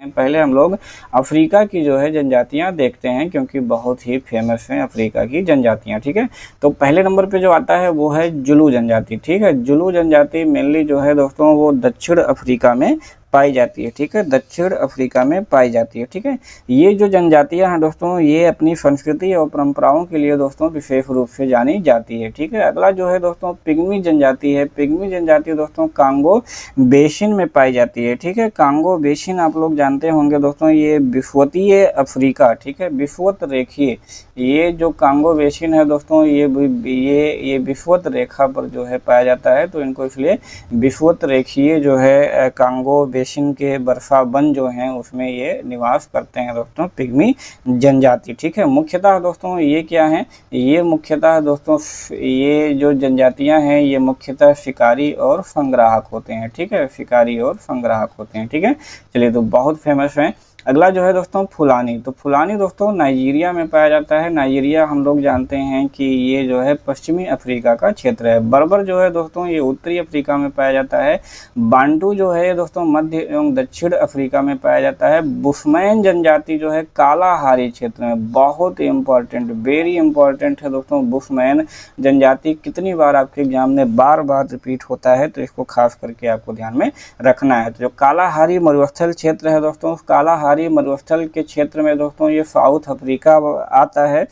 पहले हम लोग अफ्रीका की जो है जनजातियां देखते हैं, क्योंकि बहुत ही फेमस हैं अफ्रीका की जनजातियां। ठीक है, तो पहले नंबर पे जो आता है वो है जुलू जनजाति। ठीक है, जुलू जनजाति मेनली जो है दोस्तों वो दक्षिण अफ्रीका में पाई जाती है। ठीक है, दक्षिण अफ्रीका में पाई जाती है। ठीक है, ये जो जनजातियां हैं दोस्तों ये अपनी संस्कृति और परंपराओं के लिए दोस्तों विशेष रूप से जानी जाती है। ठीक है, अगला जो है दोस्तों पिग्मी जनजाति है। पिग्मी जनजाति दोस्तों कांगो बेसिन में पाई जाती है। ठीक है, कांगो बेसिन आप लोग जानते होंगे दोस्तों, ये विषुवतीय अफ्रीका, ठीक है, विषुवत रेखीय, ये जो कांगो बेसिन है दोस्तों ये विषुवत रेखा पर जो है पाया जाता है, तो इनको इसलिए विषुवत रेखीय जो है कांगो बेसिन के वर्षावन जो हैं उसमें ये निवास करते हैं दोस्तों पिग्मी जनजाति। ठीक है, मुख्यतः दोस्तों ये क्या है, ये मुख्यतः दोस्तों ये जो जनजातियां हैं ये मुख्यतः शिकारी और संग्राहक होते हैं। ठीक है, शिकारी और संग्राहक होते हैं। ठीक है, चलिए तो बहुत फेमस है। अगला जो है दोस्तों फुलानी। तो फुलानी दोस्तों नाइजीरिया में पाया जाता है। नाइजीरिया हम लोग जानते हैं कि ये जो है पश्चिमी अफ्रीका का क्षेत्र है। बर्बर जो है दोस्तों ये उत्तरी अफ्रीका में पाया जाता है। बांटू जो है दोस्तों मध्य एवं दक्षिण अफ्रीका में पाया जाता है। बुशमैन जनजाति जो है कालाहारी क्षेत्र में, बहुत ही इंपॉर्टेंट, वेरी इंपॉर्टेंट है दोस्तों बुशमैन जनजाति। कितनी बार आपके एग्जाम में बार बार रिपीट होता है, तो इसको खास करके आपको ध्यान में रखना है। तो जो कालाहारी मरुस्थल क्षेत्र है दोस्तों, कालाहारी मरुस्थल के क्षेत्र में दोस्तों ये साउथ अफ्रीका आता है।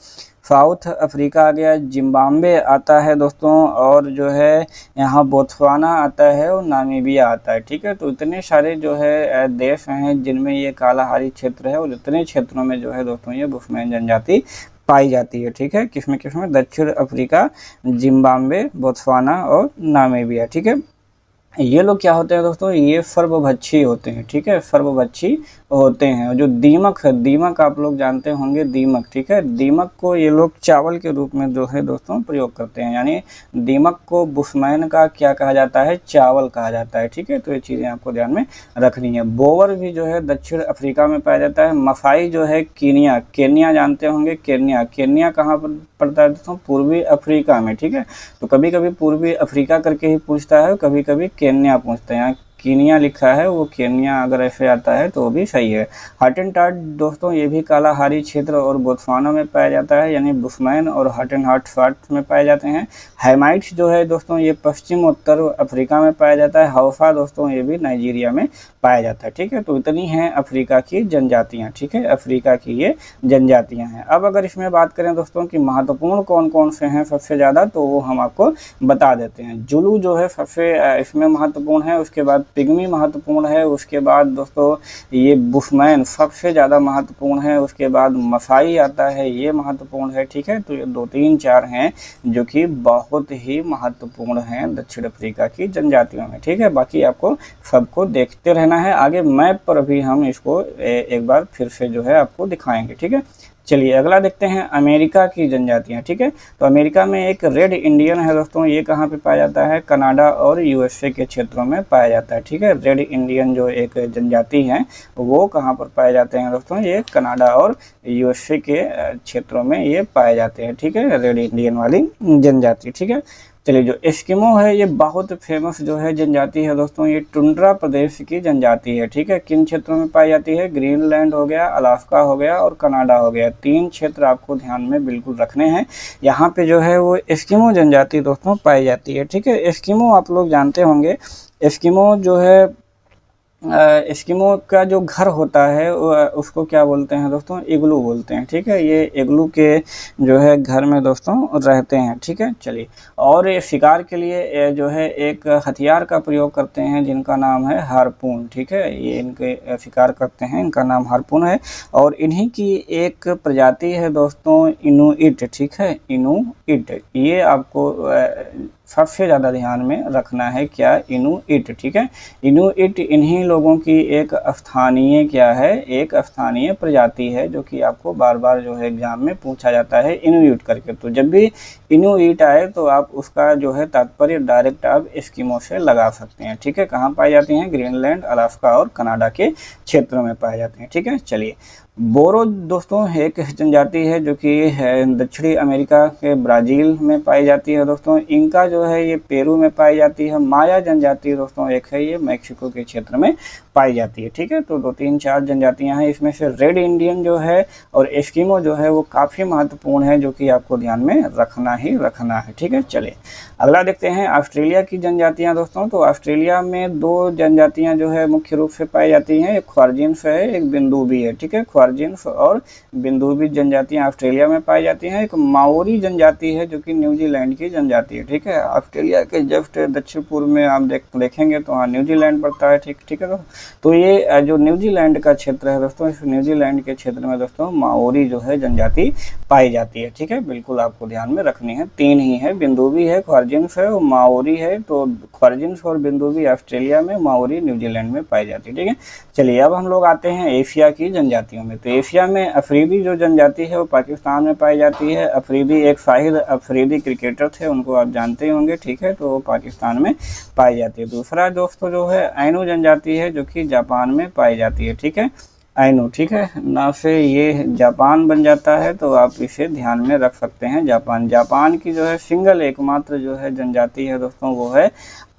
साउथ अफ्रीका आ गया, जिम्बाब्वे आता है दोस्तों, और जो है यहाँ बोत्सवाना आता है और नामीबिया आता है। ठीक है, तो इतने सारे जो है देश हैं जिनमें ये कालाहारी क्षेत्र है, और इतने क्षेत्रों में जो है दोस्तों ये बुशमैन जनजाति पाई जाती है। ठीक है, किसमें किसमें, दक्षिण अफ्रीका, जिम्बाब्वे, बोत्सवाना और नामीबिया। ठीक है, ये लोग क्या होते हैं दोस्तों, ये सर्वभक्षी होते हैं। ठीक है, सर्वभक्षी होते हैं। जो दीमक है, दीमक आप लोग जानते होंगे, दीमक, ठीक है, दीमक को ये लोग चावल के रूप में जो है दोस्तों प्रयोग करते हैं, यानी दीमक को बुशमैन का क्या कहा जाता है, चावल कहा जाता है। ठीक है, तो ये चीज़ें आपको ध्यान में रखनी है। बोवर भी जो है दक्षिण अफ्रीका में पाया जाता है। मसाई जो है कीनिया, केन्या जानते होंगे, केन्या, केन्या कहाँ पर पड़ता है दोस्तों, पूर्वी अफ्रीका में। ठीक है, तो कभी कभी पूर्वी अफ्रीका करके ही पूछता है, कभी कभी केन्या पूछते हैं। कीनिया लिखा है, वो केन्या अगर ऐसे आता है तो वो भी सही है। हॉटेनटॉट दोस्तों ये भी कालाहारी क्षेत्र और बोत्सवाना में पाया जाता है, यानी बुशमैन और हॉटेनटॉट में पाए जाते हैं। हैमाइट्स जो है दोस्तों ये पश्चिम उत्तर अफ्रीका में पाया जाता है। हौसा दोस्तों ये भी नाइजीरिया में पाया जाता है। ठीक है, तो इतनी हैं अफ्रीका की जनजातियाँ। ठीक है, अफ्रीका की ये जनजातियाँ हैं। अब अगर इसमें बात करें दोस्तों कि महत्वपूर्ण कौन कौन से हैं सबसे ज़्यादा, तो वो हम आपको बता देते हैं। जुलू जो है सबसे इसमें महत्वपूर्ण है, उसके बाद पिग्मी महत्वपूर्ण है, उसके बाद दोस्तों ये बुशमैन सबसे ज़्यादा महत्वपूर्ण है, उसके बाद मसाई आता है, ये महत्वपूर्ण है। ठीक है, तो ये 2 3 4 हैं जो कि बहुत ही महत्वपूर्ण हैं दक्षिण अफ्रीका की जनजातियों में। ठीक है, बाकी आपको सबको देखते रहना है। आगे मैप पर भी हम इसको एक बार फिर से जो है आपको दिखाएंगे। ठीक है, चलिए अगला देखते हैं अमेरिका की जनजातियां। ठीक है, तो अमेरिका में एक रेड इंडियन है दोस्तों, ये कहाँ पे पाया जाता है, कनाडा और यूएसए के क्षेत्रों में पाया जाता है। ठीक है, रेड इंडियन जो एक जनजाति है वो कहाँ पर पाए जाते हैं दोस्तों, ये कनाडा और यूएसए के क्षेत्रों में ये पाए जाते हैं। ठीक है, रेड इंडियन वाली जनजाति। ठीक है, चलिए जो एस्किमो है ये बहुत फेमस जो है जनजाति है दोस्तों, ये टुंड्रा प्रदेश की जनजाति है। ठीक है, किन क्षेत्रों में पाई जाती है, ग्रीनलैंड हो गया, अलास्का हो गया और कनाडा हो गया। 3 क्षेत्र आपको ध्यान में बिल्कुल रखने हैं। यहाँ पे जो है वो एस्किमो जनजाति दोस्तों पाई जाती है। ठीक है, एस्किमो आप लोग जानते होंगे, एस्किमो जो है एस्किमो का जो घर होता है उसको क्या बोलते हैं दोस्तों, इग्लू बोलते हैं। ठीक है, ये इग्लू के जो है घर में दोस्तों रहते हैं। ठीक है, चलिए और ये शिकार के लिए जो है एक हथियार का प्रयोग करते हैं जिनका नाम है हार्पून। ठीक है, ये इनके शिकार करते हैं, इनका नाम हार्पून है, और इन्हीं की एक प्रजाति है दोस्तों इनुइट। ठीक है, इनुइट, ये आपको सबसे ज़्यादा ध्यान में रखना है, क्या, इनुइट। ठीक है, इनुइट इन्हीं लोगों की एक स्थानीय क्या है, एक स्थानीय प्रजाति है जो कि आपको बार बार जो है एग्जाम में पूछा जाता है इनुइट करके। तो जब भी इनुइट आए तो आप उसका जो है तात्पर्य डायरेक्ट आप एस्किमो से लगा सकते हैं। ठीक है, कहाँ पाई जाती हैं, ग्रीनलैंड, अलास्का और कनाडा के क्षेत्रों में पाए जाते हैं। ठीक है, चलिए बोरो दोस्तों एक जनजाति है जो कि दक्षिणी अमेरिका के ब्राज़ील में पाई जाती है दोस्तों। इंका जो है ये पेरू में पाई जाती है। माया जनजाति दोस्तों एक है, ये मैक्सिको के क्षेत्र में पाई जाती है। ठीक है, तो 2-3-4 जनजातियां हैं। इसमें से रेड इंडियन जो है और एस्किमो जो है वो काफ़ी महत्वपूर्ण है, जो कि आपको ध्यान में रखना ही रखना है। ठीक है, चलिए अगला देखते हैं ऑस्ट्रेलिया की जनजातियां दोस्तों। तो ऑस्ट्रेलिया में 2 जनजातियां जो है मुख्य रूप से पाई जाती हैं, एक ख्वारजिन्स है, एक बिंदुबी है। ठीक है, ख्वारजिन्स और बिंदुबी जनजातियां ऑस्ट्रेलिया में पाई जाती हैं। एक माओरी जनजाति है जो कि न्यूजीलैंड की जनजाति है। ठीक है, ऑस्ट्रेलिया के जस्ट दक्षिण पूर्व में आप देखेंगे तो हाँ न्यूजीलैंड पड़ता है। ठीक है, तो ये जो न्यूजीलैंड का क्षेत्र है दोस्तों, इस न्यूजीलैंड के क्षेत्र में दोस्तों माओरी जो है जनजाति पाई जाती है। ठीक है, बिल्कुल आपको ध्यान में रखनी है। 3 ही है, बिंदुबी है, ख्वारजिन्स है और माओरी है। तो ख्वारजिन्स और बिंदुबी ऑस्ट्रेलिया में, माओरी न्यूजीलैंड में पाई जाती है। ठीक है, चलिए अब हम लोग आते हैं एशिया की जनजातियों में। तो एशिया में अफरीदी जो जनजाति है वो पाकिस्तान में पाई जाती है। अफरीदी एक शाहिद अफरीदी क्रिकेटर थे, उनको आप जानते ही होंगे। ठीक है, तो वो पाकिस्तान में पाई जाती है। दूसरा दोस्तों जो है ऐनू जनजाति है जो कि जापान में पाई जाती है। ठीक है, ऐनू, ठीक है ना, से ये जापान बन जाता है, तो आप इसे ध्यान में रख सकते हैं। जापान की जो है सिंगल एकमात्र जो है जनजाति है दोस्तों वो है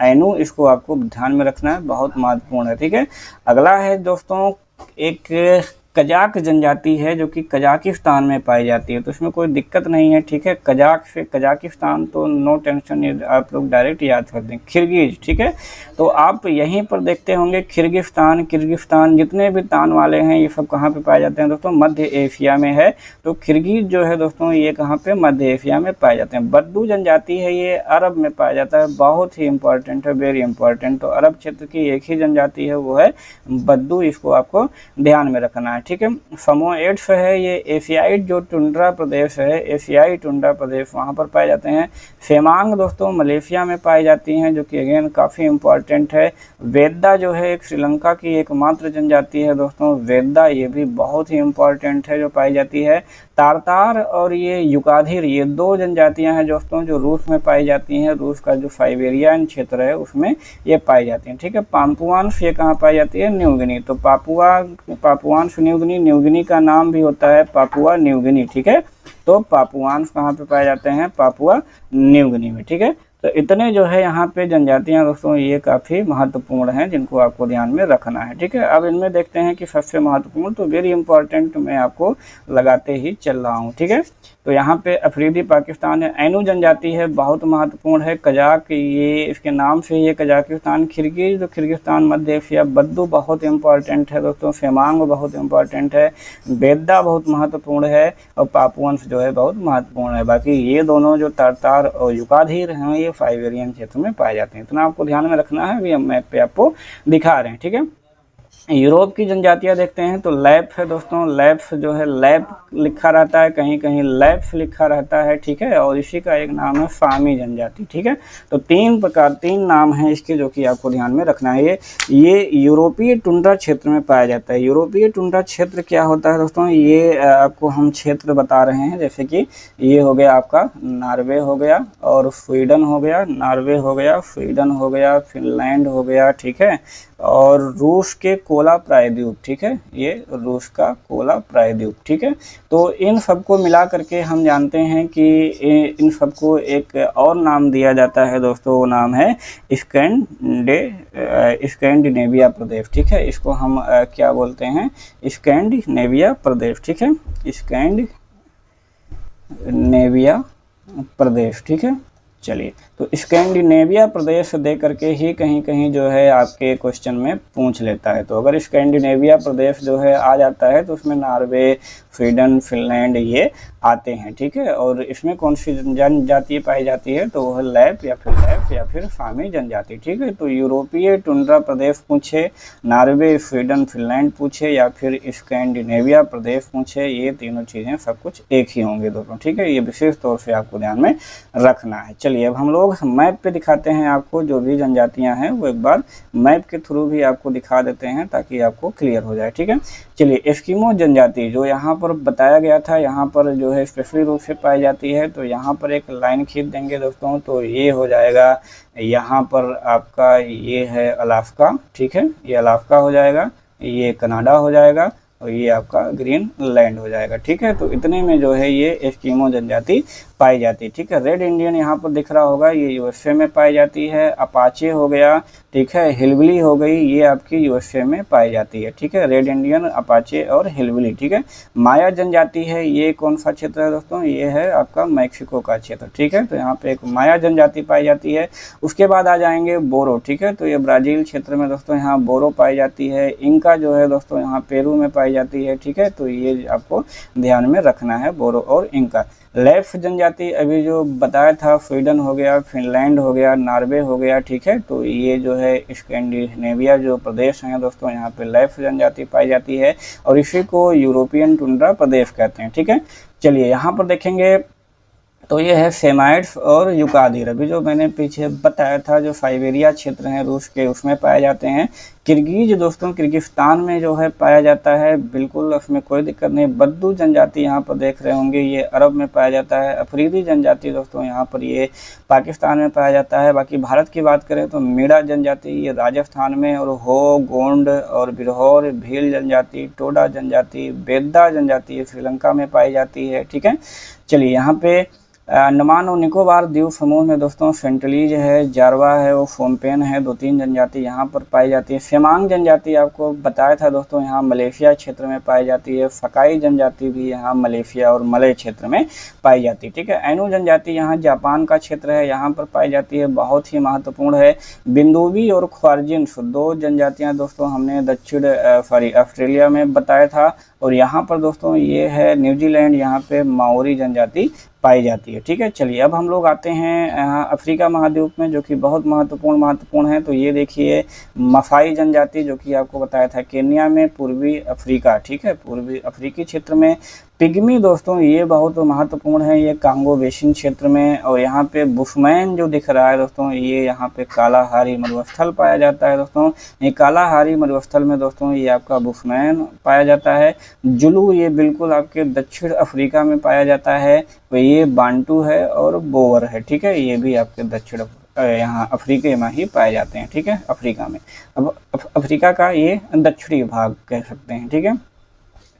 ऐनू। इसको आपको ध्यान में रखना है, बहुत महत्वपूर्ण है। ठीक है, अगला है दोस्तों एक कजाक जनजाति है जो कि कजाकिस्तान में पाई जाती है। तो इसमें कोई दिक्कत नहीं है। ठीक है, कजाक से कजाकिस्तान तो नो टेंशन, आप लोग डायरेक्ट याद कर दें। किर्गिज, ठीक है, तो आप यहीं पर देखते होंगे किर्गिस्तान जितने भी तान वाले हैं ये सब कहाँ पे पाए जाते हैं दोस्तों, मध्य एशिया में है। तो किर्गिज जो है दोस्तों ये कहाँ पे, मध्य एशिया में पाए जाते हैं। बद्दू जनजाति है, ये अरब में पाया जाता है। बहुत ही इंपॉर्टेंट है, वेरी इंपॉर्टेंट। तो अरब क्षेत्र की एक ही जनजाति है वो है बद्दू, इसको आपको ध्यान में रखना है। ठीक है, समोएड्स है, ये एशियाई जो टुंड्रा प्रदेश है, एशियाई टुंड्रा प्रदेश वहाँ पर पाए जाते हैं। फेमांग दोस्तों मलेशिया में पाई जाती हैं, जो कि अगेन काफ़ी इंपॉर्टेंट है। वेद्दा जो है एक श्रीलंका की एकमात्र जनजाति है दोस्तों, वेद्दा, ये भी बहुत ही इंपॉर्टेंट है जो पाई जाती है। तारतार और ये युकाधिर, ये 2 जनजातियां हैं दोस्तों जो रूस में पाई जाती हैं। रूस का जो साइबेरियन क्षेत्र है उसमें ये पाई जाती हैं। ठीक है, पापुआन्स ये कहाँ पाई जाती है, न्यू गिनी। तो पापुआन्स न्यू गिनी का नाम भी होता है पापुआ न्यू गिनी। ठीक है, तो पापुआन्स कहाँ पे पाए जाते हैं, पापुआ न्यू गिनी में। ठीक है, तो इतने जो है यहाँ पे जनजातियाँ दोस्तों ये काफ़ी महत्वपूर्ण हैं जिनको आपको ध्यान में रखना है। ठीक है, अब इनमें देखते हैं कि सबसे महत्वपूर्ण, तो वेरी इंपॉर्टेंट मैं आपको लगाते ही चल रहा हूँ। ठीक है, तो यहाँ पे अफरीदी पाकिस्तान है, ऐनू जनजाति है, बहुत महत्वपूर्ण है। कजाक, ये इसके नाम से ये कजाकिस्तान। किर्गिज जो किर्गिस्तान मध्य एशिया। बद्दू बहुत इंपॉर्टेंट है दोस्तों। फेमांग बहुत इंपॉर्टेंट है। बेद्दा बहुत महत्वपूर्ण है और पापुअन्स जो है बहुत महत्वपूर्ण है। बाकी ये दोनों जो तारतार और युकाधिर हैं ये साइबेरियन क्षेत्र में पाए जाते हैं। इतना आपको ध्यान में रखना है, अभी हम मैप पे आपको दिखा रहे हैं। ठीक है, यूरोप की जनजातियां देखते हैं तो लैप है दोस्तों। लैप जो है, लैप लिखा रहता है, कहीं कहीं लैप्स लिखा रहता है। ठीक है, और इसी का एक नाम है सामी जनजाति। ठीक है, तो 3 नाम हैं इसके जो कि आपको ध्यान में रखना है। ये यूरोपीय टुंड्रा क्षेत्र में पाया जाता है। यूरोपीय टुंड्रा क्षेत्र क्या होता है दोस्तों, ये आपको हम क्षेत्र बता रहे हैं। जैसे कि ये हो गया आपका नॉर्वे हो गया और स्वीडन हो गया, नॉर्वे हो गया, स्वीडन हो गया, फिनलैंड हो गया। ठीक है, और रूस के कोला प्रायद्वीप। ठीक है, ये रूस का कोला प्रायद्वीप। ठीक है, तो इन सबको मिला करके हम जानते हैं कि इन सबको एक और नाम दिया जाता है दोस्तों, वो नाम है स्कैंडिनेविया प्रदेश। ठीक है, इसको हम क्या बोलते हैं, स्कैंडिनेविया प्रदेश। ठीक है, स्कैंडिनेविया प्रदेश। ठीक है, चलिए, तो स्कैंडिनेविया प्रदेश दे करके ही कहीं कहीं जो है आपके क्वेश्चन में पूछ लेता है। तो अगर स्कैंडिनेविया प्रदेश जो है आ जाता है तो उसमें नॉर्वे, स्वीडन, फिनलैंड ये आते हैं। ठीक है, और इसमें कौन सी जनजाति पाई जाती है, तो वह लैप या फिर सामी जनजाति। ठीक है, तो यूरोपीय टुंड्रा प्रदेश पूछे, नॉर्वे, स्वीडन, फिनलैंड पूछे या फिर स्कैंडिनेविया प्रदेश पूछे, ये तीनों चीज़ें सब कुछ एक ही होंगे दोस्तों। ठीक है, ये विशेष तौर से आपको ध्यान में रखना है। चलिए अब हम लोग मैप पे दिखाते हैं आपको, जो भी जनजातियां हैं वो एक बार मैप के थ्रू भी आपको दिखा देते हैं ताकि आपको क्लियर हो जाए। ठीक है, चलिए एस्किमो जनजाति जो यहाँ पर बताया गया था, यहाँ पर जो है स्पेशली रूप से पाई जाती है। तो यहाँ पर एक लाइन खींच देंगे दोस्तों, तो ये हो जाएगा यहाँ पर आपका, ये है अलास्का। ठीक है, ये अलास्का हो जाएगा, ये कनाडा हो जाएगा और ये आपका ग्रीन लैंड हो जाएगा। ठीक है, तो इतने में जो है ये एस्किमो जनजाति पाई जाती है। ठीक है, रेड इंडियन यहाँ पर दिख रहा होगा, ये यूएसए में पाई जाती है। अपाचे हो गया, ठीक है, हिलबिली हो गई, ये आपकी यूएसए में पाई जाती है। ठीक है, रेड इंडियन, अपाचे और हिलबिली। ठीक है, माया जनजाति है, ये कौन सा क्षेत्र है दोस्तों, ये है आपका मैक्सिको का क्षेत्र। ठीक है, तो यहाँ पे एक माया जनजाति पाई जाती है। उसके बाद आ जाएंगे बोरो। ठीक है, तो ये ब्राजील क्षेत्र में दोस्तों यहाँ बोरो पाई जाती है। इनका जो है दोस्तों यहाँ पेरू में पाई जाती है। ठीक है, तो ये आपको ध्यान में रखना है, बोरो और इनका। लेफ जनजाति अभी जो बताया था, स्वीडन हो गया, फिनलैंड हो गया, नॉर्वे हो गया। ठीक है, तो ये जो है स्कैंडिनेविया जो प्रदेश हैं दोस्तों, यहाँ पे लेफ जनजाति पाई जाती है और इसी को यूरोपियन टुंड्रा प्रदेश कहते हैं। ठीक है, चलिए यहाँ पर देखेंगे तो ये है सेमाइट्स और युकादीर। अभी जो मैंने पीछे बताया था, जो साइबेरिया क्षेत्र है रूस के, उसमें पाए जाते हैं। किर्गिज दोस्तों, किर्गिस्तान में जो है पाया जाता है, बिल्कुल उसमें कोई दिक्कत नहीं। बद्दू जनजाति यहाँ पर देख रहे होंगे, ये अरब में पाया जाता है। अफरीदी जनजाति दोस्तों यहाँ पर ये पाकिस्तान में पाया जाता है। बाकी भारत की बात करें तो मीणा जनजाति ये राजस्थान में, और हो, गोंड और बिरहोर, भील जनजाति, टोडा जनजाति, बेद्दा जनजाति ये श्रीलंका में पाई जाती है। ठीक है, चलिए यहाँ पे अंडमान और निकोबार द्वीप समूह में दोस्तों सेंटलीज है, जारवा है और फोम्पेन है, 2-3 जनजाति यहाँ पर पाई जाती है। सेमांग जनजाति आपको बताया था दोस्तों, यहाँ मलेशिया क्षेत्र में पाई जाती है। फकाई जनजाति भी यहाँ मलेशिया और मलय क्षेत्र में पाई जाती है। ठीक है, ऐनू जनजाति यहाँ जापान का क्षेत्र है, यहाँ पर पाई जाती है, बहुत ही महत्वपूर्ण है। बिंदुवी और ख्वारजिन्स 2 जनजातियाँ दोस्तों हमने ऑस्ट्रेलिया में बताया था। और यहाँ पर दोस्तों ये है न्यूजीलैंड, यहाँ पे माओरी जनजाति पाई जाती है। ठीक है, चलिए अब हम लोग आते हैं अफ्रीका महाद्वीप में, जो कि बहुत महत्वपूर्ण है। तो ये देखिए मसाई जनजाति, जो कि आपको बताया था केन्या में, पूर्वी अफ्रीका। ठीक है, पूर्वी अफ्रीकी क्षेत्र में। पिग्मी दोस्तों ये बहुत महत्वपूर्ण है, ये कांगो बेसिन क्षेत्र में। और यहाँ पे बुशमैन जो दिख रहा है दोस्तों, ये यहाँ पे कालाहारी मरुस्थल पाया जाता है दोस्तों। ये कालाहारी मरुस्थल में दोस्तों ये आपका बुशमैन पाया जाता है। जुलू ये बिल्कुल आपके दक्षिण अफ्रीका में पाया जाता है। तो ये बांटू है और बोवर है। ठीक है, ये भी आपके दक्षिण यहाँ अफ्रीका में ही पाए जाते हैं। ठीक है, अफ्रीका में। अब अफ्रीका का ये दक्षिणी भाग कह सकते हैं। ठीक है,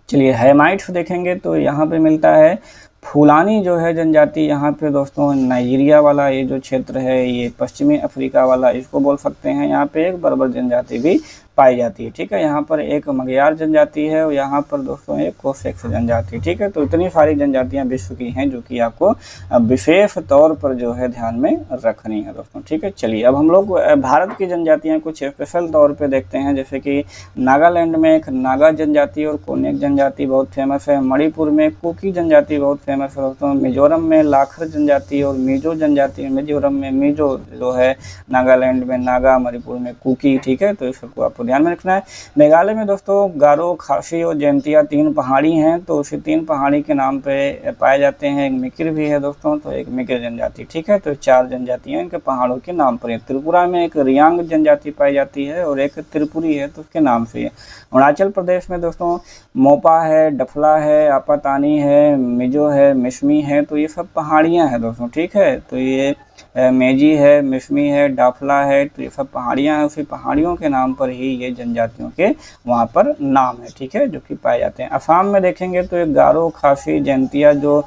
चलिए हैमाइट्स देखेंगे तो यहाँ पे मिलता है फूलानी जो है जनजाति, यहाँ पे दोस्तों नाइजीरिया वाला ये जो क्षेत्र है, ये पश्चिमी अफ्रीका वाला इसको बोल सकते हैं। यहाँ पे एक बर्बर जनजाति भी पाई जाती है। ठीक है, यहाँ पर एक मगयार जनजाति है और यहाँ पर दोस्तों एक कोसेक्स जनजाति। ठीक है, तो इतनी सारी जनजातियाँ विश्व की हैं, जो कि आपको विशेष तौर पर जो है ध्यान में रखनी है दोस्तों। ठीक है, चलिए अब हम लोग भारत की जनजातियाँ कुछ स्पेशल तौर पे देखते हैं। जैसे कि नागालैंड में एक नागा जनजाति और कोनेक जनजाति बहुत फेमस है। मणिपुर में कुकी जनजाति बहुत फेमस है दोस्तों। मिजोरम में लाखर जनजाति और मिजो जनजाति, मिजोरम में मिजो जो है, नागालैंड में नागा, मणिपुर में कुकी। ठीक है, तो इस सबको आपको ध्यान में रखना है। मेघालय में दोस्तों गारो, खासी और जयंतिया 3 पहाड़ी हैं, तो उसी 3 पहाड़ी के नाम पे पाए जाते हैं। एक मिकिर भी है दोस्तों, तो एक मिकिर जनजाति। ठीक है, तो 4 जनजातियां इनके पहाड़ों के नाम पर है। त्रिपुरा में एक रियांग जनजाति पाई जाती है और एक त्रिपुरी है, तो उसके नाम से है। अरुणाचल प्रदेश में दोस्तों मोपा है, डफला है, आपातानी है, मिजो है, मिसमी है, तो ये सब पहाड़ियाँ हैं दोस्तों। ठीक है, तो ये मेजी है, मिसमी है, डाफला है, तो ये सब पहाड़ियाँ हैं। उसी पहाड़ियों के नाम पर ही ये जनजातियों के वहाँ पर नाम है। ठीक है, जो कि पाए जाते हैं। असम में देखेंगे तो एक गारो, खासी, जयंतिया जो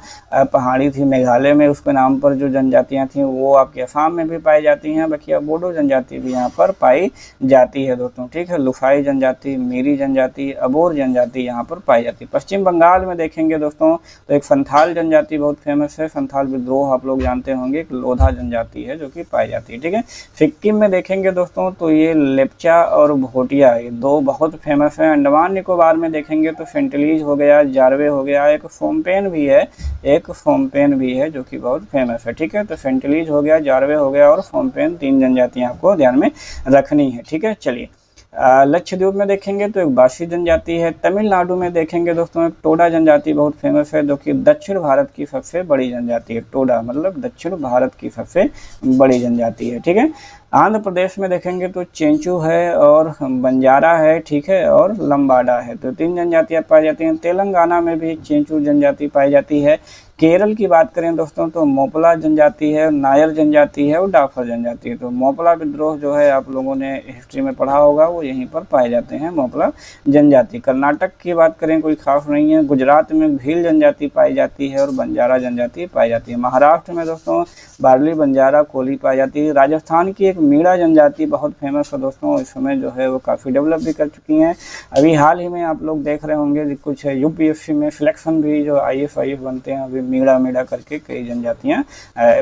पहाड़ी थी मेघालय में, उसके नाम पर जो जनजातियाँ थी वो आपके असम में भी पाई जाती हैं। बाकी बोडो जनजाति भी यहाँ पर पाई जाती है दोस्तों। ठीक है, लुफाई जनजाति, मीरी जनजाति, अबोर जनजाति यहाँ पर पाई जाती है। पश्चिम बंगाल में देखेंगे दोस्तों तो एक संथाल जनजाति बहुत फेमस है। संथाल विद्रोह आप लोग जानते होंगे, एक लोधा जनजाति है जो कि पाई जाती है। ठीक है, सिक्किम में देखेंगे दोस्तों तो ये लेप्चा और भोटिया, ये 2 बहुत फेमस है। अंडमान निकोबार में देखेंगे तो सेंटलीज हो गया, जारवे हो गया, एक फोम्पेन भी है जो कि बहुत फेमस है। ठीक है, तो सेंटलीज हो गया, जारवे हो गया और फोम्पेन, 3 जनजातियां आपको ध्यान में रखनी है। ठीक है, चलिए लक्षद्वीप में देखेंगे तो एक बासी जनजाति है। तमिलनाडु में देखेंगे दोस्तों एक टोडा जनजाति बहुत फेमस है, जो कि दक्षिण भारत की सबसे बड़ी जनजाति है। टोडा मतलब दक्षिण भारत की सबसे बड़ी जनजाति है। ठीक है, आंध्र प्रदेश में देखेंगे तो चेंचू है और बंजारा है, ठीक है, और लंबाडा है, तो 3 जनजातियां पाई जाती हैं। तेलंगाना में भी चेंचू जनजाति पाई जाती है। केरल की बात करें दोस्तों तो मोपला जनजाति है, नायर जनजाति है और डाफर जनजाति है। तो मोपला विद्रोह जो है आप लोगों ने हिस्ट्री में पढ़ा होगा, वो यहीं पर पाए जाते हैं मोपला जनजाति। कर्नाटक की बात करें कोई खास नहीं है। गुजरात में भील जनजाति पाई जाती है और बंजारा जनजाति पाई जाती है। महाराष्ट्र में दोस्तों बार्ली, बंजारा, कोली पाई जाती है। राजस्थान की एक मीणा जनजाति बहुत फेमस है दोस्तों, इस समय जो है वो काफ़ी डेवलप भी कर चुकी हैं। अभी हाल ही में आप लोग देख रहे होंगे कुछ यूपीएससी में सिलेक्शन भी जो IAS बनते हैं, अभी मीणा करके कई जनजातियाँ,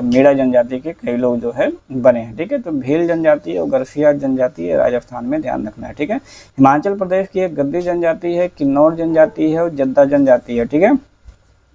मीणा जनजाति के कई लोग जो है बने हैं, ठीक है। तो भील जनजाति और गरसिया जनजाति राजस्थान में ध्यान रखना है, ठीक है। हिमाचल प्रदेश की एक गद्दी जनजाति है, किन्नौर जनजाति है और जद्दा जनजाति है, ठीक है।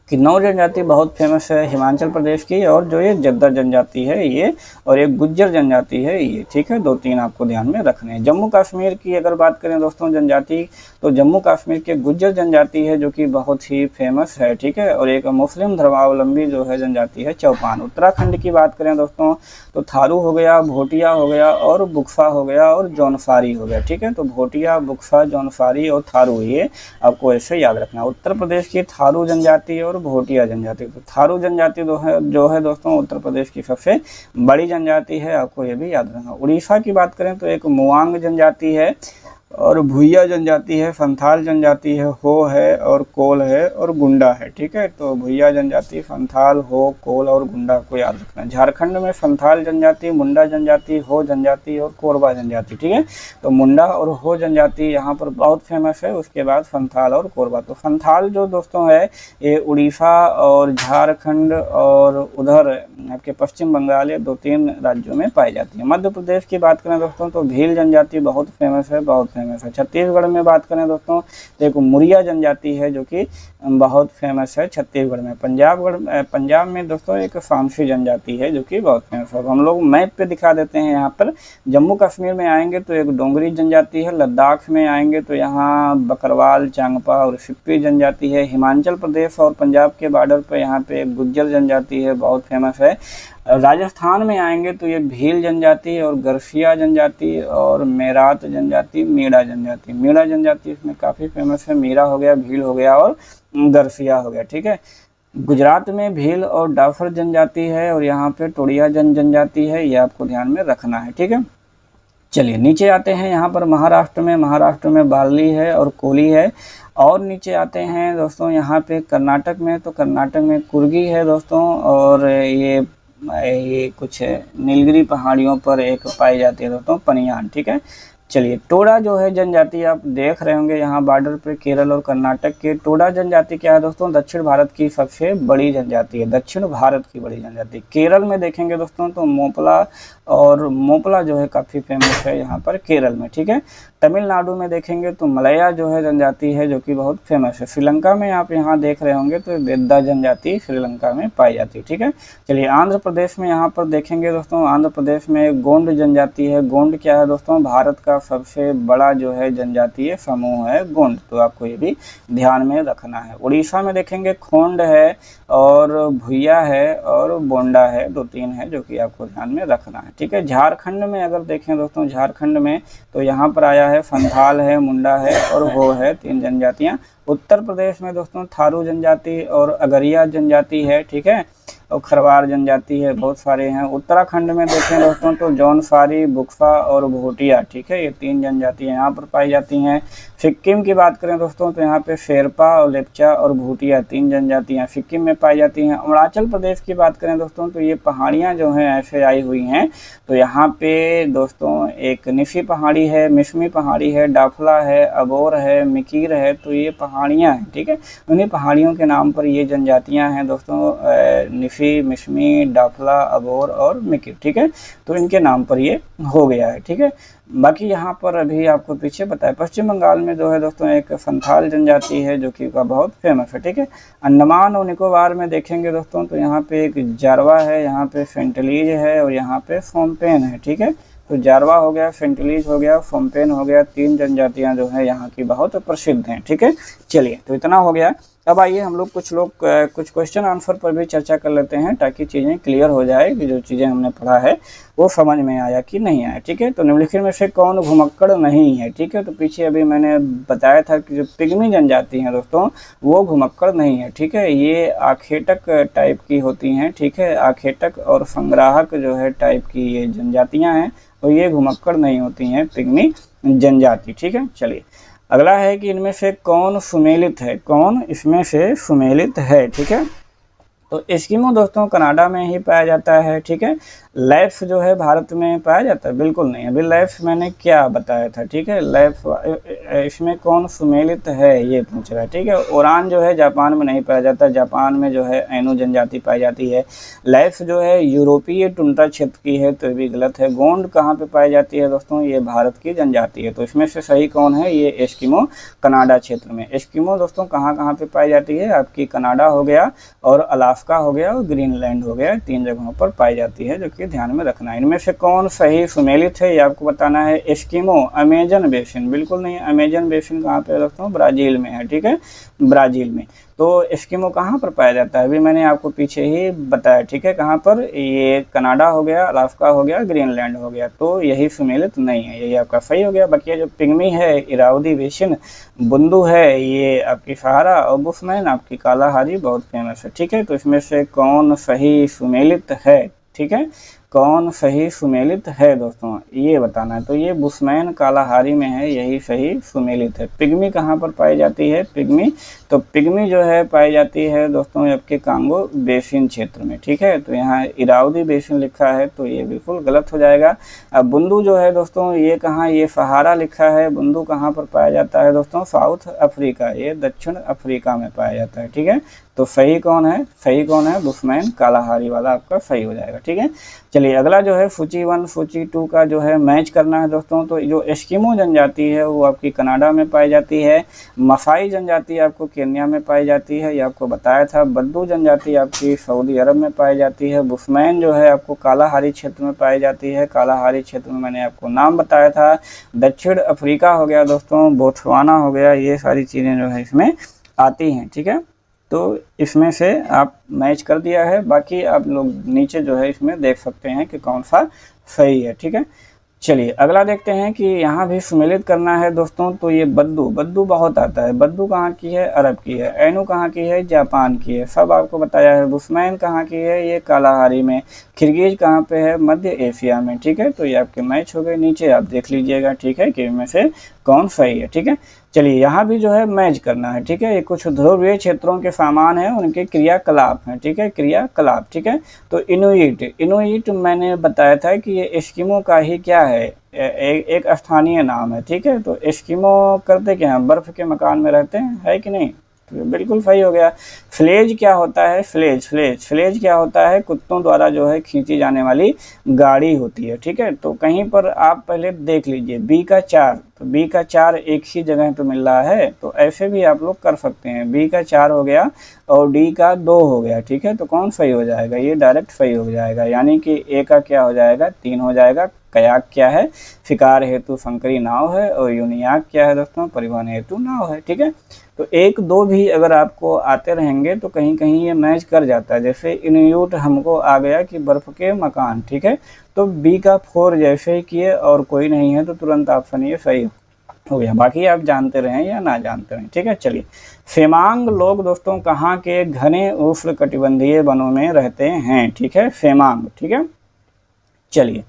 किन्नौर जनजाति बहुत फेमस है हिमाचल प्रदेश की, और जो ये जद्दा जनजाति है ये, और एक गुज्जर जनजाति है ये, ठीक है। 2-3 आपको ध्यान में रखने हैं। जम्मू कश्मीर की अगर बात करें दोस्तों जनजाति, तो जम्मू कश्मीर के गुज्जर जनजाति है जो कि बहुत ही फेमस है, ठीक है। और एक मुस्लिम धर्मावलंबी जो है जनजाति है चौपान। उत्तराखंड की बात करें दोस्तों तो थारू हो गया, भोटिया हो गया और बुक्फा हो गया और जौनसारी हो गया, ठीक है। तो भोटिया, बुक्फा, जौनसारी और थारू, ये आपको ऐसे याद रखना। उत्तर प्रदेश की थारू जनजाति और भोटिया जनजाति। तो थारू जनजाति जो है दोस्तों उत्तर प्रदेश की सबसे बड़ी जनजाति है, आपको ये भी याद रखना। उड़ीसा की बात करें तो एक मुआंग जनजाति है और भुइया जनजाति है, संथाल जनजाति है, हो है और कोल है और गुंडा है, ठीक है। तो भुइया जनजाति, संथाल, हो, कोल और गुंडा को याद रखना। झारखंड में संथाल जनजाति, मुंडा जनजाति, हो जनजाति और कोरबा जनजाति, ठीक है। तो मुंडा और हो जनजाति यहाँ पर बहुत फेमस है, उसके बाद संथाल और कोरबा। तो संथाल जो दोस्तों है ये उड़ीसा और झारखंड और उधर आपके पश्चिम बंगाल, 2-3 राज्यों में पाई जाती है। मध्य प्रदेश की बात करें दोस्तों तो भील जनजाति बहुत फेमस है, बहुत फेमस है। छत्तीसगढ़ में बात करें दोस्तों देखो मुरिया जनजाति है जो कि बहुत फेमस है छत्तीसगढ़ में। पंजाब में दोस्तों एक फांसी जनजाति है जो कि बहुत फेमस है। हम लोग मैप पे दिखा देते हैं यहाँ पर। जम्मू कश्मीर में आएंगे तो एक डोंगरी जनजाति है, लद्दाख में आएंगे तो यहाँ बकरवाल, चांगपा और सिप्पी जनजाति है। हिमाचल प्रदेश और पंजाब के बॉर्डर पर यहाँ पे एक गुज्जर जनजाति है, बहुत फेमस है। राजस्थान में आएंगे तो ये भील जनजाति और गरसिया जनजाति और मेरात जनजाति, मीणा जनजाति। मीणा जनजाति इसमें काफ़ी फेमस है, मीरा हो गया, भील हो गया और गरसिया हो गया, ठीक है। गुजरात में भील और डाफर जनजाति है और यहाँ पे टोड़िया जनजाति है, ये आपको ध्यान में रखना है, ठीक है। चलिए नीचे आते हैं यहाँ पर महाराष्ट्र में बार्ली है और कोली है। और नीचे आते हैं दोस्तों यहाँ पे कर्नाटक में, तो कर्नाटक में कुर्गी है दोस्तों, और ये कुछ नीलगिरी पहाड़ियों पर एक पाई जाती है दोस्तों पनियान, ठीक है। चलिए टोडा जो है जनजाति आप देख रहे होंगे यहाँ बॉर्डर पे केरल और कर्नाटक के। टोडा जनजाति क्या है दोस्तों, दक्षिण भारत की सबसे बड़ी जनजाति है, दक्षिण भारत की बड़ी जनजाति। केरल में देखेंगे दोस्तों तो मोपला जो है काफ़ी फेमस है यहाँ पर केरल में, ठीक है। तमिलनाडु में देखेंगे तो मलया जो है जनजाति है जो कि बहुत फेमस है। श्रीलंका में आप यहाँ देख रहे होंगे तो बेद्दा जनजाति श्रीलंका में पाई जाती है, ठीक है। चलिए आंध्र प्रदेश में यहाँ पर देखेंगे दोस्तों, आंध्र प्रदेश में गोंड जनजाति है। गोंड क्या है दोस्तों, भारत का सबसे बड़ा जो है जनजातीय समूह है गोंड, तो आपको ये भी ध्यान में रखना है। उड़ीसा में देखेंगे खोंड है और भुइया है और बोंडा है, 2-3 है जो कि आपको ध्यान में रखना है, ठीक है। झारखंड में अगर देखें दोस्तों, झारखंड में तो यहाँ पर आया है संथाल है, मुंडा है और हो है, 3 जनजातियाँ। उत्तर प्रदेश में दोस्तों थारू जनजाति और अगरिया जनजाति है, ठीक है, और खरवार जनजाति है, बहुत सारे हैं। उत्तराखंड में देखें दोस्तों तो जौनसारी, बुक्फा और भोटिया, ठीक है, ये 3 जनजातियाँ यहाँ पर पाई जाती हैं। सिक्किम की बात करें दोस्तों तो यहाँ पे शेरपा और लेप्चा और भूटिया 3 जनजातियाँ सिक्किम में पाई जाती हैं। अरुणाचल प्रदेश की बात करें दोस्तों तो ये पहाड़ियाँ जो हैं ऐसे आई हुई हैं, तो यहाँ पे दोस्तों एक निशी पहाड़ी है, मिशमी पहाड़ी है, डाफला है, अबोर है, मिकीर है, तो ये पहाड़ियाँ हैं, ठीक है। उन्हीं पहाड़ियों के नाम पर ये जनजातियाँ हैं दोस्तों, निशी, मिशमी, डाफला, अबोर और मिकीर, ठीक है, तो इनके नाम पर ये हो गया है, ठीक है। बाकी यहाँ पर अभी आपको पीछे बताया पश्चिम बंगाल में जो है दोस्तों एक संथाल जनजाति है जो कि का बहुत फेमस है, ठीक है। अंडमान और निकोबार में देखेंगे दोस्तों तो यहाँ पे एक जारवा है, यहाँ पे सेंटलीज है और यहाँ पे फोम्पेन है, ठीक है। तो जारवा हो गया, सेंटलीज हो गया, फोम्पेन हो गया, 3 जनजातियाँ जो है यहाँ की बहुत प्रसिद्ध हैं, ठीक है। चलिए तो इतना हो गया। अब आइए हम लोग कुछ क्वेश्चन आंसर पर भी चर्चा कर लेते हैं, ताकि चीज़ें क्लियर हो जाए कि जो चीज़ें हमने पढ़ा है वो समझ में आया कि नहीं आया। ठीक है, तो निम्नलिखित में से कौन घुमक्कड़ नहीं है। ठीक है, तो पीछे अभी मैंने बताया था कि जो पिग्मी जनजाति हैं दोस्तों, वो घुमक्कड़ नहीं है। ठीक है, ये आखेटक टाइप की होती हैं। ठीक है, आखेटक और संग्राहक जो है टाइप की ये जनजातियां हैं, और ये घुमक्कड़ नहीं होती हैं, पिग्मी जनजाति। ठीक है, चलिए अगला है कि इनमें से कौन सुमेलित है, कौन इसमें से सुमेलित है। ठीक है, तो एस्किमो दोस्तों कनाडा में ही पाया जाता है। ठीक है, लैप्स जो है भारत में पाया जाता है, बिल्कुल नहीं। अभी लैप्स मैंने क्या बताया था। ठीक है, लैप्स इसमें कौन सुमेलित है ये पूछ रहा है। ठीक है, ओरान जो है जापान में नहीं पाया जाता, जापान में जो है ऐनो जनजाति पाई जाती है। लैप्स जो है यूरोपीय टुंड्रा क्षेत्र की है, तो ये भी गलत है। गोंड कहाँ पे पाई जाती है दोस्तों, ये भारत की जनजाति है। तो इसमें से सही कौन है, ये एस्किमो कनाडा क्षेत्र में। एस्किमो दोस्तों कहाँ कहाँ पे पाई जाती है, आपकी कनाडा हो गया और अलास्का हो गया और ग्रीनलैंड हो गया, 3 जगहों पर पाई जाती है, जो कि ध्यान में रखना है। इनमें से कौन सही सुमेलित है ये आपको बताना है। एस्किमो अमेजन बेसिन, बिल्कुल नहीं। अमेजन बेसिन कहाँ पे दोस्तों, ब्राज़ील में है। ठीक है, ब्राज़ील में। तो एस्किमो कहाँ पर पाया जाता है, अभी मैंने आपको पीछे ही बताया। ठीक है, कहाँ पर, ये कनाडा हो गया, अलास्का हो गया, ग्रीनलैंड हो गया, तो यही सुमेलित नहीं है, यही आपका सही हो गया। बाकी जो पिग्मी है, इरावदी बेसिन, बुंदू है, ये आपकी सहारा, और बुशमैन आपकी कालाहारी बहुत फेमस है। ठीक है, तो इसमें से कौन सही सुमेलित है। ठीक है, कौन सही सुमेलित है दोस्तों, ये बताना है। तो ये बुशमैन कालाहारी में है, यही सही सुमेलित है। पिग्मी कहाँ पर पाई जाती है, पिग्मी, तो पिग्मी जो है पाई जाती है दोस्तों आपके कांगो बेसिन क्षेत्र में। ठीक है, तो यहाँ इरावदी बेसिन लिखा है, तो ये बिल्कुल गलत हो जाएगा। अब बुंदू जो है दोस्तों, ये कहाँ, ये सहारा लिखा है। बुंदू कहाँ पर पाया जाता है दोस्तों, साउथ अफ्रीका, ये दक्षिण अफ्रीका में पाया जाता है। ठीक है, तो सही कौन है, सही कौन है, बुशमैन कालाहारी वाला आपका सही हो जाएगा। ठीक है, चलिए अगला जो है सूची 1 सूची 2 का जो है मैच करना है दोस्तों। तो जो एस्किमो जनजाति है वो आपकी कनाडा में पाई जाती है। मसाई जनजाति आपको केन्या में पाई जाती है, ये आपको बताया था। बद्दू जनजाति आपकी सऊदी अरब में पाई जाती है। बुशमैन जो है आपको कालाहारी क्षेत्र में पाई जाती है, कालाहारी क्षेत्र में मैंने आपको नाम बताया था। दक्षिण अफ्रीका हो गया दोस्तों, बोत्सवाना हो गया, ये सारी चीज़ें जो है इसमें आती हैं। ठीक है, तो इसमें से आप मैच कर दिया है। बाकी आप लोग नीचे जो है इसमें देख सकते हैं कि कौन सा सही है। ठीक है, चलिए अगला देखते हैं कि यहाँ भी सुमेलित करना है दोस्तों। तो ये बद्दू, बद्दू बहुत आता है। बद्दू कहाँ की है, अरब की है। ऐनू कहाँ की है, जापान की है, सब आपको बताया है। बुशमैन कहाँ की है, ये कालाहारी में। किर्गिज कहाँ पे है, मध्य एशिया में। ठीक है, तो ये आपके मैच हो गए, नीचे आप देख लीजिएगा। ठीक है, कि इनमें से कौन सही है। ठीक है, चलिए यहाँ भी जो है मैच करना है। ठीक है, ये कुछ ध्रुवीय क्षेत्रों के सामान है, उनके क्रियाकलाप हैं। ठीक है, क्रियाकलाप। ठीक है, तो इनुइट, इनुइट मैंने बताया था कि ये एस्किमो का ही क्या है, एक स्थानीय नाम है। ठीक है, तो एस्किमो करते क्या हैं, बर्फ के मकान में रहते हैं, है कि नहीं, तो बिल्कुल सही हो गया। फ्लेज क्या होता है, फ्लेज, फ्लेज, फ्लेज क्या होता है, कुत्तों द्वारा जो है खींची जाने वाली गाड़ी होती है। ठीक है, तो कहीं पर आप पहले देख लीजिए, बी का 4, तो बी का 4 एक ही जगह पे मिल रहा है, तो ऐसे भी आप लोग कर सकते हैं। बी का 4 हो गया और डी का 2 हो गया। ठीक है, तो कौन सही हो जाएगा, ये डायरेक्ट सही हो जाएगा, यानी कि ए का क्या हो जाएगा, 3 हो जाएगा। कयाक क्या है, शिकार हेतु संकरी नाव है, और यूनियाक क्या है दोस्तों, परिवहन हेतु नाव है। ठीक है, तो 1 2 भी अगर आपको आते रहेंगे तो कहीं कहीं ये मैच कर जाता है। जैसे इन्यूट हमको आ गया कि बर्फ के मकान। ठीक है, तो बी का 4 जैसे ही किए और कोई नहीं है तो तुरंत ऑप्शन ये सही हो गया। बाकी आप जानते रहें या ना जानते रहें। ठीक है, चलिए फेमांग लोग दोस्तों कहाँ के घने उष्णकटिबंधीय वनों में रहते हैं। ठीक है, फेमांग। ठीक है, चलिए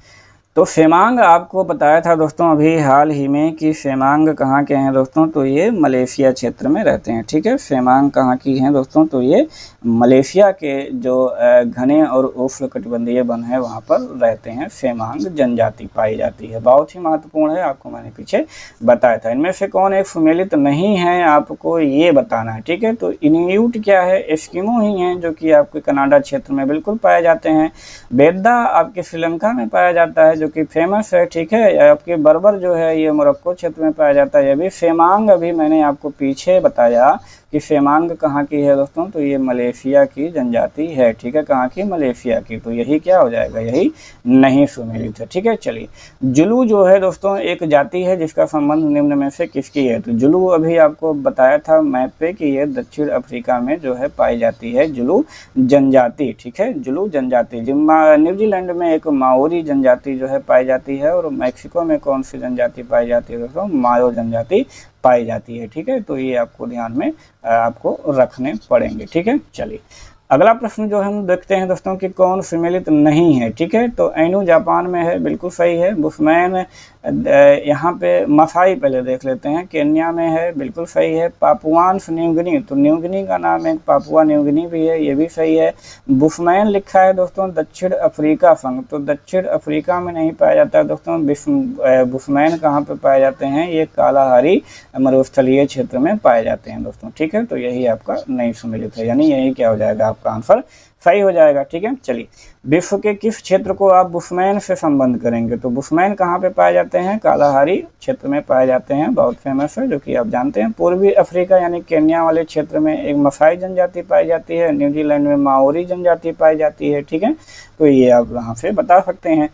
तो फेमांग आपको बताया था दोस्तों अभी हाल ही में कि फेमांग कहाँ के हैं दोस्तों, तो ये मलेशिया क्षेत्र में रहते हैं। ठीक है, फेमांग कहाँ की हैं दोस्तों, तो ये मलेशिया के जो घने और उष्णकटिबंधीय वन है वहाँ पर रहते हैं। फेमांग जनजाति पाई जाती है, बहुत ही महत्वपूर्ण है, आपको मैंने पीछे बताया था। इनमें से कौन एक सुमेलित नहीं है, आपको ये बताना है। ठीक है, तो इन्यूट क्या है, एस्किमो ही हैं, जो कि आपके कनाडा क्षेत्र में बिल्कुल पाए जाते हैं। बेद्दा आपके श्रीलंका में पाया जाता है, जो कि फेमस है। ठीक है, आपके बर्बर जो है ये मोरक्को क्षेत्र में पाया जाता है। ये भी फेमांग अभी मैंने आपको पीछे बताया कि फेमांग कहाँ की है दोस्तों, तो ये मलेशिया की जनजाति है, ठीक है, कहाँ की, मलेशिया की, तो यही क्या हो जाएगा, यही नहीं सुमेलित है, ठीक है। चलिए, जुलू जो है दोस्तों एक जाति है जिसका संबंध निम्न में से किसकी है, तो जुलू अभी आपको बताया था मैप पे कि ये दक्षिण अफ्रीका में जो है पाई जाती है, जुलू जनजाति, ठीक है, जुलू जनजाति। न्यूजीलैंड में एक माओरी जनजाति जो है पाई जाती है, और मैक्सिको में कौन सी जनजाति पाई जाती है दोस्तों, मायो जनजाति पाई जाती है, ठीक है, तो ये आपको ध्यान में आपको रखने पड़ेंगे, ठीक है। चलिए, अगला प्रश्न जो हम देखते हैं दोस्तों कि कौन सुमेलित नहीं है, ठीक है, तो ऐनू जापान में है, बिल्कुल सही है। बुशमैन यहाँ पे, मसाई पहले देख लेते हैं, केन्या में है, बिल्कुल सही है। पापुआन न्यू गिनी, तो न्यू गिनी का नाम एक पापुआ न्यू गिनी भी है, ये भी सही है। बुशमैन लिखा है दोस्तों दक्षिण अफ्रीका संघ, तो दक्षिण अफ्रीका में नहीं पाया जाता है दोस्तों। बुशमैन कहाँ पे पाए जाते हैं, ये कालाहारी मरुस्थलीय क्षेत्र में पाए जाते हैं दोस्तों, ठीक है, तो यही आपका नहीं सुमेलित है, यानी यही क्या हो जाएगा, आपका आंसर सही हो जाएगा, ठीक है। चलिए, विश्व के किस क्षेत्र को आप बुशमैन से संबंध करेंगे, तो बुशमैन कहाँ पे पाए जाते हैं, कालाहारी क्षेत्र में पाए जाते हैं, बहुत फेमस है, जो कि आप जानते हैं। पूर्वी अफ्रीका यानी केन्या वाले क्षेत्र में एक मसाई जनजाति पाई जाती है, न्यूजीलैंड में माओरी जनजाति पाई जाती है, ठीक है, तो ये आप यहाँ से बता सकते हैं।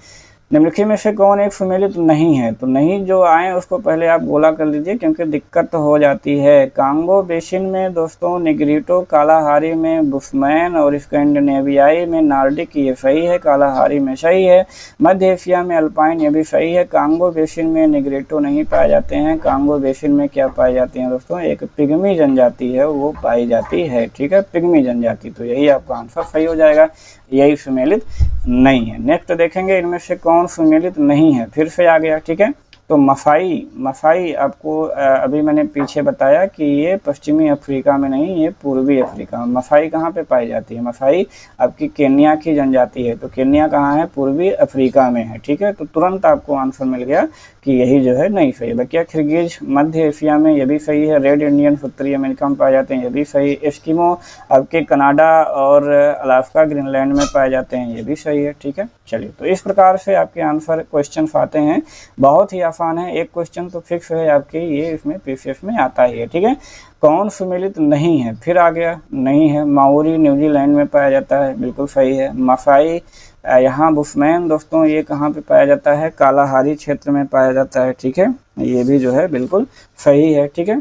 निम्नलिखित में से कौन एक सुमेलित नहीं है, तो नहीं जो आए उसको पहले आप गोला कर लीजिए क्योंकि दिक्कत हो जाती है। कांगो बेसिन में दोस्तों निग्रिटो, कालाहारी में बुशमैन और स्कैंडिनेवियाई में नार्डिक, ये सही है, कालाहारी में सही है। मध्य एशिया में अल्पाइन, ये भी सही है। कांगो बेसिन में निग्रिटो नहीं पाए जाते हैं। कांगो बेसिन में क्या पाई जाती है दोस्तों, एक पिग्मी जनजाति है वो पाई जाती है, ठीक है, पिग्मी जनजाति, तो यही आपका आंसर सही हो जाएगा, यही सुमेलित नहीं है। नेक्स्ट देखेंगे इनमें से कौन सुमेलित नहीं है, फिर से आ गया, ठीक है, तो मसाई आपको अभी मैंने पीछे बताया कि ये पश्चिमी अफ्रीका में नहीं, ये पूर्वी अफ्रीका में। मसाई कहाँ पे पाई जाती है, मसाई आपकी केन्या की जनजाति है, तो केन्या कहाँ है, पूर्वी अफ्रीका में है, ठीक है, तो तुरंत आपको आंसर मिल गया कि यही जो है नहीं सही है। बकिया खिरगिज मध्य एशिया में, ये भी सही है। रेड इंडियन उत्तरी अमेरिका में पाए जाते हैं, ये भी सही। एस्किमो आपके कनाडा और अलास्का ग्रीनलैंड में पाए जाते हैं, ये भी सही है, ठीक है। चलिए, तो इस प्रकार से आपके आंसर क्वेश्चन आते हैं, बहुत ही आसान है, एक क्वेश्चन तो फिक्स है आपके, ये इसमें पीसीएस में आता ही है, ठीक है। कौन सुमेलित नहीं है, फिर आ गया, नहीं है। माओरी न्यूजीलैंड में पाया जाता है, बिल्कुल सही है। मसाई यहाँ बुशमैन दोस्तों ये कहाँ पे पाया जाता है, कालाहारी क्षेत्र में पाया जाता है, ठीक है, ये भी जो है बिल्कुल सही है, ठीक है।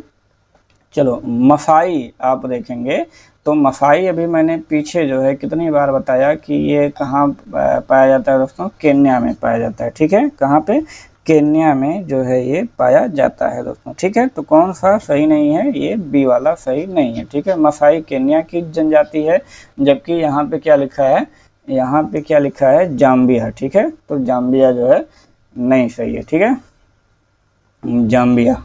चलो, मसाई आप देखेंगे तो मसाई अभी मैंने पीछे जो है कितनी बार बताया कि ये कहाँ पाया जाता है दोस्तों, केन्या में पाया जाता है, ठीक है, कहाँ पे, केन्या में जो है ये पाया जाता है दोस्तों, ठीक है। तो कौन सा सही नहीं है, ये बी वाला सही नहीं है, ठीक है। मसाई केन्या की जनजाति है, जबकि यहाँ पे क्या लिखा है, यहाँ पे क्या लिखा है, जाम्बिया, ठीक है, तो जाम्बिया जो है नहीं सही है, ठीक है, जाम्बिया।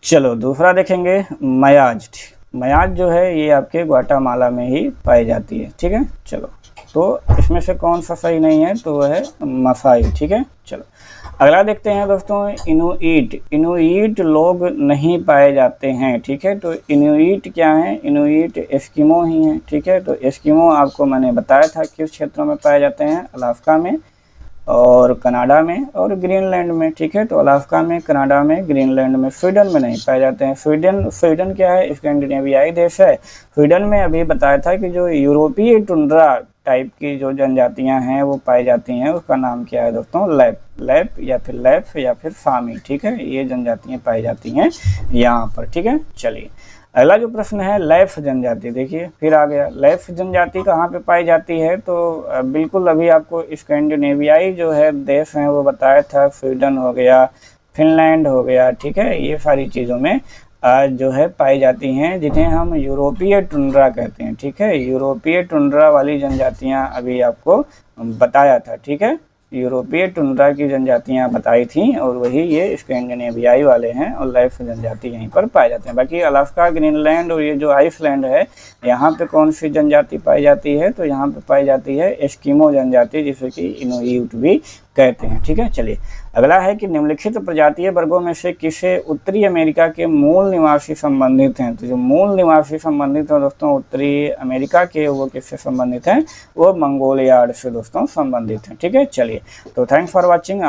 चलो, दूसरा देखेंगे, मयाज। मयाज जो है ये आपके ग्वाटामाला में ही पाई जाती है, ठीक है। चलो, तो इसमें से कौन सा सही नहीं है, तो वह है मसाई, ठीक है। चलो, अगला देखते हैं दोस्तों, इनुइट लोग नहीं पाए जाते हैं, ठीक है, तो इनुइट क्या है, इनुइट एस्किमो ही हैं, ठीक है, तो एस्किमो आपको मैंने बताया था किस क्षेत्रों में पाए जाते हैं, अलास्का में और कनाडा में और ग्रीनलैंड में, ठीक है, तो अलास्का में, कनाडा में, ग्रीनलैंड में। स्वीडन में नहीं पाए जाते हैं। स्वीडन क्या है, स्कैंडिनेवियाई देश है। स्वीडन में अभी बताया था कि जो यूरोपीय टुंड्रा टाइप की जो जनजातियां हैं वो पाई जाती हैं, उसका नाम क्या है दोस्तों, लैप या फिर सामी, ठीक है, ये जनजातियां पाई जाती हैं यहाँ पर, ठीक है। चलिए, अगला जो प्रश्न है, लैफ जनजाति, देखिए फिर आ गया। लैफ जनजाति कहाँ पे पाई जाती है, तो बिल्कुल अभी आपको स्कैंडिनेवियाई जो है देश हैं वो बताया था, स्वीडन हो गया, फिनलैंड हो गया, ठीक है, ये सारी चीज़ों में जो है पाई जाती हैं, जिन्हें हम यूरोपीय टुंड्रा कहते हैं, ठीक है। यूरोपीय टुंड्रा वाली जनजातियाँ अभी आपको बताया था, ठीक है, यूरोपीय टुंड्रा की जनजातियां बताई थी, और वही ये स्कैंडिनेवियाई वाले हैं, और लैफ जनजाति यहीं पर पाए जाते हैं। बाकी अलास्का, ग्रीनलैंड और ये जो आइसलैंड है, यहाँ पे कौन सी जनजाति पाई जाती है, तो यहाँ पे पाई जाती है एस्किमो जनजाति, जिसे कि इनुइट भी कहते हैं, ठीक है। चलिए, अगला है कि निम्नलिखित प्रजातीय वर्गों में से किसे उत्तरी अमेरिका के मूल निवासी संबंधित हैं, तो जो मूल निवासी संबंधित हैं दोस्तों उत्तरी अमेरिका के, वो किससे संबंधित हैं, वो मंगोलियाड से दोस्तों संबंधित हैं, ठीक है। चलिए, तो थैंक्स फॉर वॉचिंग।